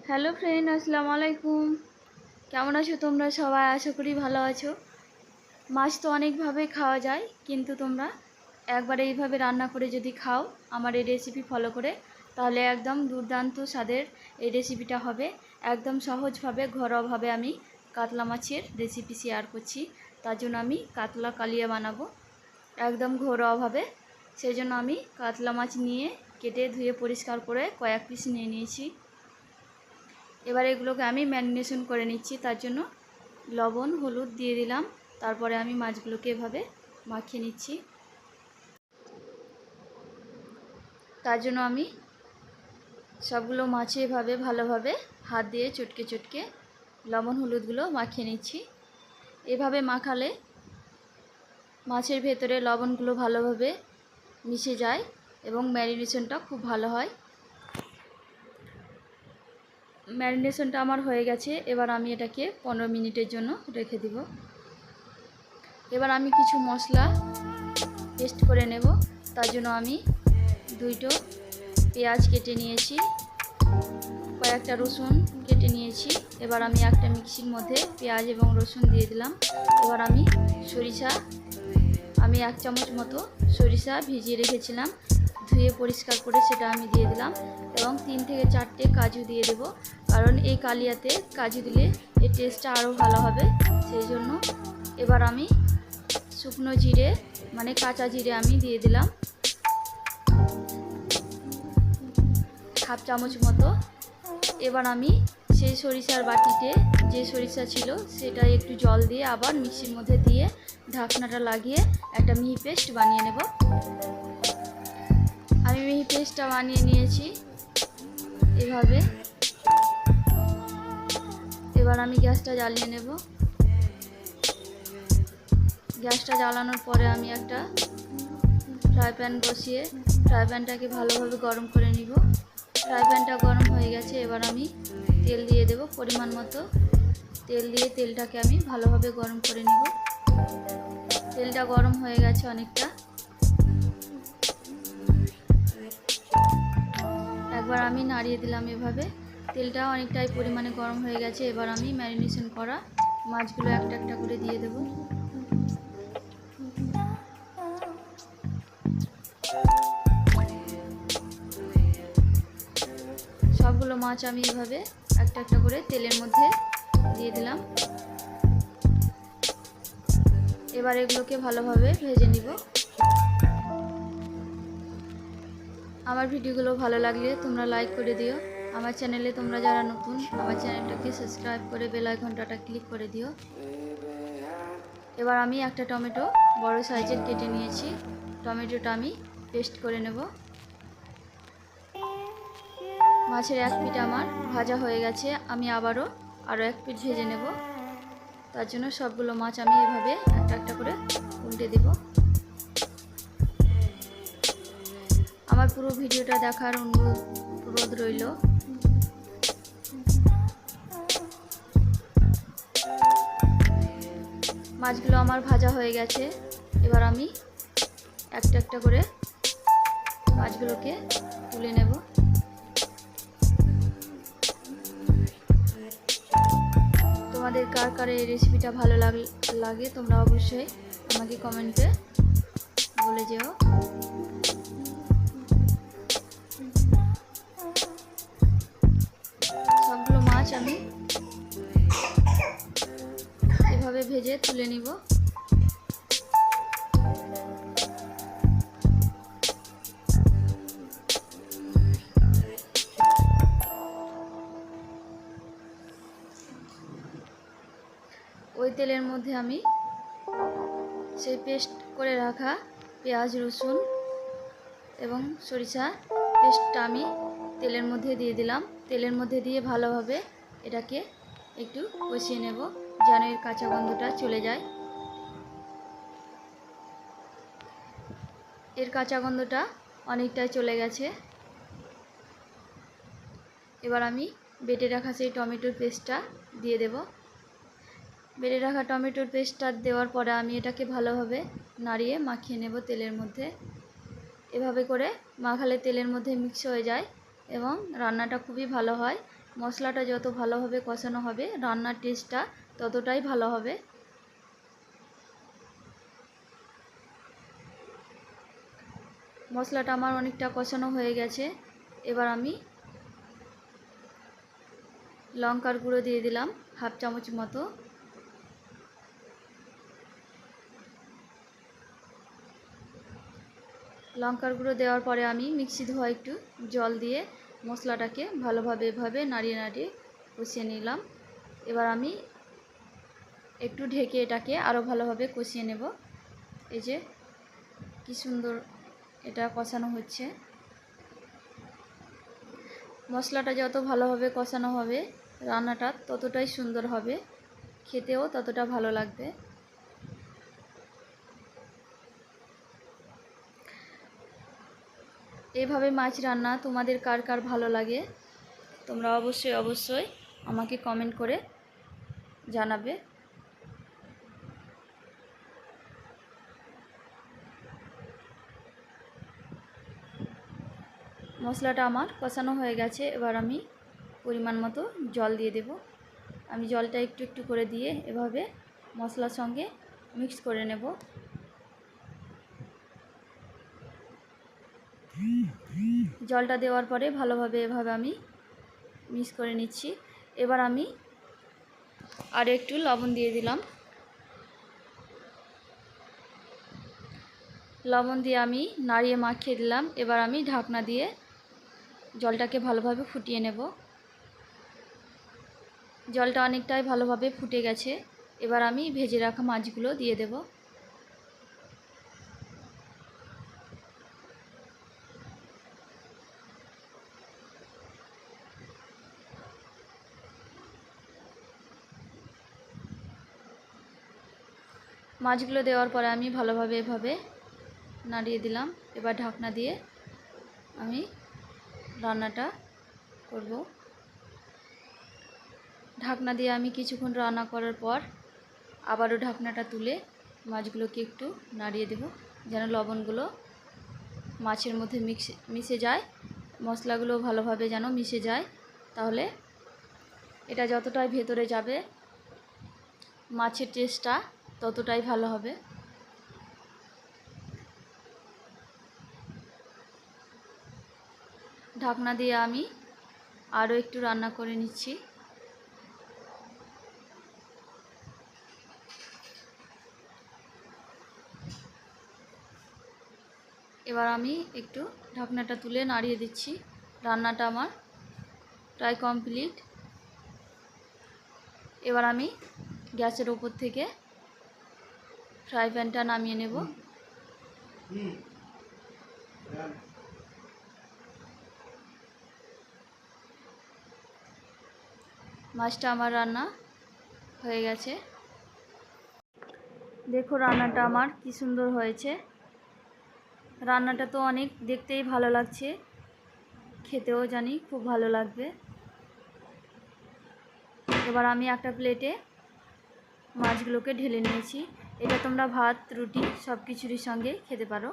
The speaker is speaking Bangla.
হ্যালো ফ্রেন্ড, আসসালামু আলাইকুম। কেমন আছো তোমরা সবাই? আশা করি ভালো আছো। মাছ তো অনেকভাবে খাওয়া যায়, কিন্তু তোমরা একবার এইভাবে রান্না করে যদি খাও আমার এই রেসিপি ফলো করে, তাহলে একদম দুর্দান্ত স্বাদের এই রেসিপিটা হবে। একদম সহজভাবে ঘরোয়াভাবে আমি কাতলা মাছের রেসিপি শেয়ার করছি। তার জন্য আমি কাতলা কালিয়া বানাবো একদম ঘরোয়াভাবে। সেই জন্য আমি কাতলা মাছ নিয়ে কেটে ধুয়ে পরিষ্কার করে কয়েক পিস নিয়ে নিয়েছি। এবার এগুলোকে আমি ম্যারিনেশন করে নিচ্ছি। তার জন্য লবণ হলুদ দিয়ে দিলাম। তারপরে আমি মাছগুলোকে এভাবে মাখিয়ে নিচ্ছি। তার জন্য আমি সবগুলো মাছে এভাবে ভালোভাবে হাত দিয়ে চটকে চটকে লবণ হলুদগুলো মাখিয়ে নিচ্ছি। এভাবে মাখালে মাছের ভেতরে লবণগুলো ভালোভাবে মিশে যায় এবং ম্যারিনেশনটা খুব ভালো হয়। ম্যারিনেশনটা আমার হয়ে গেছে। এবার আমি এটাকে 15 মিনিটের জন্য রেখে দিব। এবার আমি কিছু মশলা পেস্ট করে নেব। তার জন্য আমি দুটো পেঁয়াজ কেটে নিয়েছি, কয়েকটা রসুন কেটে নিয়েছি। এবার আমি একটা মিক্সির মধ্যে পেঁয়াজ এবং রসুন দিয়ে দিলাম। এবার আমি সরিষা, আমি 1 চামচ মতো সরিষা ভিজিয়ে রেখেছিলাম, ধুয়ে পরিষ্কার করে সেটা আমি দিয়ে দিলাম। এবং 3 থেকে 4টে কাজু দিয়ে দেব, কারণ এই কালিয়াতে কাজু দিলে এর টেস্টটা আরও ভালো হবে, সেই জন্য। এবার আমি শুকনো জিরে মানে কাঁচা জিরে আমি দিয়ে দিলাম 1/2 চামচ মতো। এবার আমি সেই সরিষার বাটিতে যে সরিষা ছিল সেটা একটু জল দিয়ে আবার মিক্সির মধ্যে দিয়ে ঢাকনাটা লাগিয়ে একটা মিহি পেস্ট বানিয়ে নেব। আমি মিহি পেস্টটা বানিয়ে নিয়েছি এভাবে। এবার আমি গ্যাসটা জ্বালিয়ে নেব। গ্যাসটা জ্বালানোর পরে আমি একটা ফ্রাই প্যান বসিয়ে ফ্রাই প্যানটাকে ভালোভাবে গরম করে নিব। ফ্রাই প্যানটা গরম হয়ে গেছে। এবার আমি তেল দিয়ে দেব পরিমাণ মতো। তেল দিয়ে তেলটাকে আমি ভালোভাবে গরম করে নিব। তেলটা গরম হয়ে গেছে অনেকটা। একবার আমি নাড়িয়ে দিলাম এভাবে। তেলটা অনেকটাই পরিমাণে গরম হয়ে গেছে। এবার আমি ম্যারিনেশন করা মাছগুলো একটা একটা করে দিয়ে দেব। সবগুলো মাছ আমি এভাবে একটা একটা করে তেলের মধ্যে দিয়ে দিলাম। এবার এগুলোকে ভালোভাবে ভেজে নিব। আমার ভিডিওগুলো ভালো লাগলে তোমরা লাইক করে দিও। আমার চ্যানেলে তোমরা যারা নতুন, আমার চ্যানেলটাকে সাবস্ক্রাইব করে বেল আইকনটা ক্লিক করে দিও। এবার আমি একটা টমেটো বড় সাইজের কেটে নিয়েছি। টমেটোটা আমি পেস্ট করে নেব। মাছের 1 পিঠ আমার ভাজা হয়ে গেছে। আমি আরও 1 পিঠ ভেজে নেব। তার জন্য সবগুলো মাছ আমি এভাবে একটা একটা করে উল্টে দেব। আমার পুরো ভিডিওটা দেখার অনুরোধ রইল। মাছগুলো আমার ভাজা হয়ে গেছে। এবার আমি একটা একটা করে মাছগুলোকে তুলে নেব। তোমাদের কার কার এই রেসিপিটা ভালো লাগে তোমরা অবশ্যই আমাকে কমেন্টে বলে যেও। সবগুলো মাছ আমি এভাবে ভেজে তুলে নিব। ওই তেলের মধ্যে আমি সেই পেস্ট করে রাখা পেঁয়াজ রসুন এবং সরিষা পেস্টটা আমি তেলের মধ্যে দিয়ে দিলাম। তেলের মধ্যে দিয়ে ভালোভাবে এটাকে একটু কষিয়ে নেব, যেন এর কাঁচা গন্ধটা চলে যায়। এর কাঁচা গন্ধটা অনেকটাই চলে গেছে। এবার আমি বেটে রাখা সেই টমেটোর পেস্টটা দিয়ে দেব। বেটে রাখা টমেটোর পেস্টটা দেওয়ার পরে আমি এটাকে ভালোভাবে নাড়িয়ে মাখিয়ে নেব তেলের মধ্যে। এভাবে করে মাখালে তেলের মধ্যে মিক্স হয়ে যায় এবং রান্নাটা খুবই ভালো হয়। মশলাটা যত ভালোভাবে কষানো হবে রান্নার টেস্টটা ততটাই ভালো হবে। মশলাটা আমার অনেকটা কষানো হয়ে গেছে। এবার আমি লঙ্কার গুঁড়ো দিয়ে দিলাম হাফ চামচ মতো। লঙ্কার গুঁড়ো দেওয়ার পরে আমি মিক্সি ধোয়া একটু জল দিয়ে মশলাটাকে ভালোভাবে এভাবে নাড়িয়ে নাড়িয়ে কষিয়ে নিলাম। এবার আমি একটু ঢেকে এটাকে আরও ভালোভাবে কষিয়ে নেব। এই যে কি সুন্দর এটা কষানো হচ্ছে। মশলাটা যত ভালোভাবে কষানো হবে রান্নাটা ততটাই সুন্দর হবে, খেতেও ততটা ভালো লাগবে। এভাবে মাছ রান্না তোমাদের কার কার ভালো লাগে তোমরা অবশ্যই আমাকে কমেন্ট করে জানাবে। মশলাটা আমার কষানো হয়ে গেছে। এবার আমি পরিমাণ মতো জল দিয়ে দেব। আমি জলটা একটু একটু করে দিয়ে এভাবে মশলার সঙ্গে মিক্স করে নেব। জলটা দেওয়ার পরে ভালোভাবে এভাবে আমি মিক্স করে নিচ্ছি। এবার আমি আর একটু লবণ দিয়ে দিলাম। লবণ দিয়ে আমি নাড়িয়ে মাখিয়ে দিলাম। এবার আমি ঢাকনা দিয়ে জলটাকে ভালোভাবে ফুটিয়ে নেব। জলটা অনেকটাই ভালোভাবে ফুটে গেছে। এবার আমি ভেজে রাখা মাছগুলো দিয়ে দেব। মাছগুলো দেওয়ার পরে আমি ভালোভাবে এভাবে নাড়িয়ে দিলাম। এবার ঢাকনা দিয়ে আমি রান্নাটা করব। ঢাকনা দিয়ে আমি কিছুক্ষণ রান্না করার পর আবারও ঢাকনাটা তুলে মাছগুলোকে একটু নাড়িয়ে দেব, যেন লবণগুলো মাছের মধ্যে মিশে যায়, মশলাগুলো ভালোভাবে যেন মিশে যায়। তাহলে এটা যতটাই ভেতরে যাবে মাছের টেস্টটা ততটাই ভালো হবে। ঢাকনা দিয়ে আমি আরও একটু রান্না করে নিচ্ছি। এবার আমি একটু ঢাকনাটা তুলে নাড়িয়ে দিচ্ছি। রান্নাটা আমার প্রায় কমপ্লিট। এবার আমি গ্যাসের ওপর থেকে ফ্রাই প্যানটা নামিয়ে নেব। মাছটা আমার রান্না হয়ে গেছে। দেখো রান্নাটা আমার কি সুন্দর হয়েছে। রান্নাটা তো অনেক দেখতেই ভালো লাগছে, খেতেও জানি খুব ভালো লাগবে। এবার আমি একটা প্লেটে মাছগুলোকে ঢেলে নিয়েছি। এটা তোমরা ভাত রুটি সব কিছুরই সঙ্গে খেতে পারো।